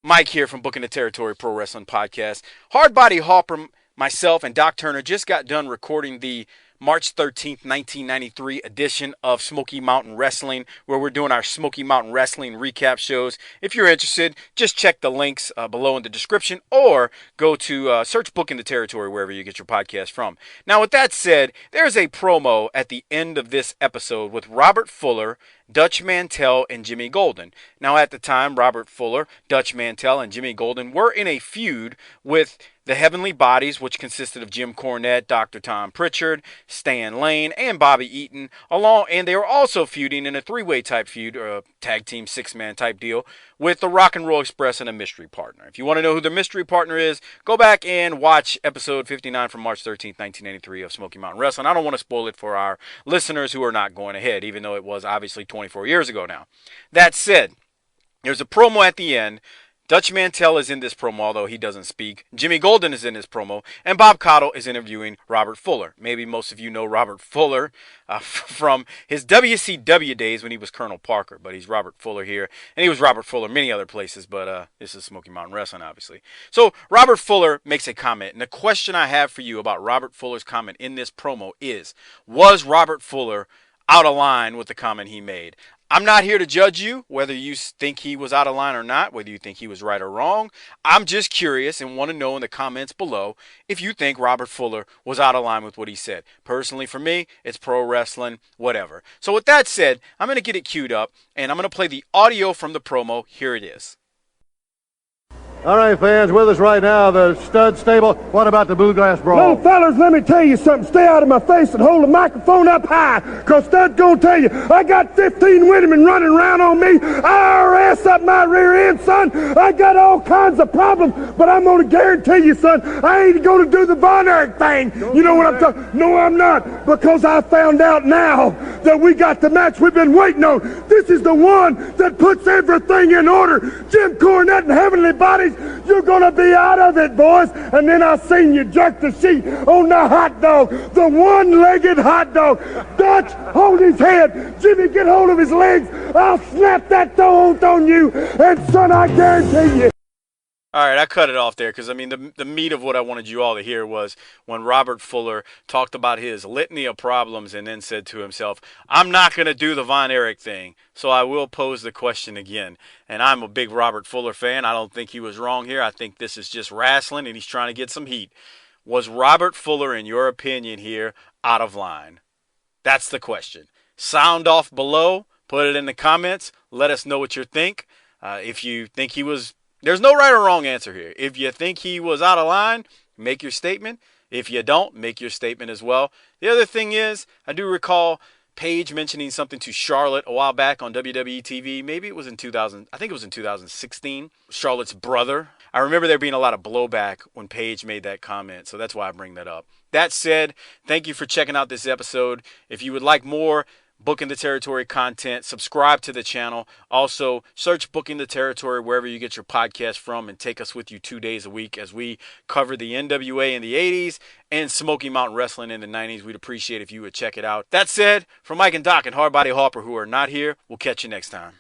Mike here from Booking the Territory Pro Wrestling Podcast. Hardbody Hopper, myself, and Doc Turner just got done recording the March 13th, 1993 edition of Smoky Mountain Wrestling, where we're doing our Smoky Mountain Wrestling recap shows. If you're interested, just check the links below in the description or go to search Booking the Territory wherever you get your podcast from. Now, with that said, there's a promo at the end of this episode with Robert Fuller, Dutch Mantell, and Jimmy Golden. Now, at the time, Robert Fuller, Dutch Mantell, and Jimmy Golden were in a feud with the Heavenly Bodies, which consisted of Jim Cornette, Dr. Tom Pritchard, Stan Lane, and Bobby Eaton, and they were also feuding in a three-way type feud, or a tag team six-man type deal, with the Rock and Roll Express and a mystery partner. If you want to know who the mystery partner is, go back and watch episode 59 from March 13th, 1993 of Smoky Mountain Wrestling. I don't want to spoil it for our listeners who are not going ahead, even though it was obviously 24 years ago now. That said, there's a promo at the end. Dutch Mantell is in this promo, although he doesn't speak. Jimmy Golden is in this promo, and Bob Caudle is interviewing Robert Fuller. Maybe most of you know Robert Fuller from his WCW days when he was Colonel Parker, but he's Robert Fuller here, and he was Robert Fuller many other places, but this is Smoky Mountain Wrestling, obviously. So Robert Fuller makes a comment, and the question I have for you about Robert Fuller's comment in this promo is, was Robert Fuller out of line with the comment he made? I'm not here to judge you, whether you think he was out of line or not, whether you think he was right or wrong. I'm just curious and want to know in the comments below if you think Robert Fuller was out of line with what he said. Personally, for me, it's pro wrestling, whatever. So with that said, I'm going to get it queued up, and I'm going to play the audio from the promo. Here it is. All right, fans, with us right now, the Stud Stable. What about the Blue Glass Brawl? Little fellas, let me tell you something. Stay out of my face and hold the microphone up high, because Stud's gonna tell you, I got 15 women running around on me, IRS up my rear end, son. I got all kinds of problems, but I'm gonna guarantee you, son, I ain't gonna do the Von Erich thing. You know what I'm talking? No, I'm not, because I found out now that we got the match we've been waiting on. This is the one that puts everything in order. Jim Cornette and Heavenly Bodies, you're gonna be out of it, boys. And then I seen you jerk the sheet on the hot dog, the one-legged hot dog. Dutch, hold his head. Jimmy, get hold of his legs. I'll snap that throat on you. And son, I guarantee you. All right, I cut it off there because, I mean, the meat of what I wanted you all to hear was when Robert Fuller talked about his litany of problems and then said to himself, I'm not going to do the Von Erich thing, so I will pose the question again. And I'm a big Robert Fuller fan. I don't think he was wrong here. I think this is just wrestling, and he's trying to get some heat. Was Robert Fuller, in your opinion here, out of line? That's the question. Sound off below. Put it in the comments. Let us know what you think. If you think he was... There's no right or wrong answer here. If you think he was out of line, make your statement. If you don't, make your statement as well. The other thing is, I do recall Paige mentioning something to Charlotte a while back on WWE TV. Maybe it was in 2000. I think it was in 2016. Charlotte's brother. I remember there being a lot of blowback when Paige made that comment, so that's why I bring that up. That said, thank you for checking out this episode. If you would like more Booking the Territory content, subscribe to the channel. Also, search Booking the Territory wherever you get your podcast from and take us with you 2 days a week as we cover the NWA in the 80s and Smoky Mountain Wrestling in the 90s. We'd appreciate if you would check it out. That said, from Mike and Doc and Hardbody Hopper, who are not here, we'll catch you next time.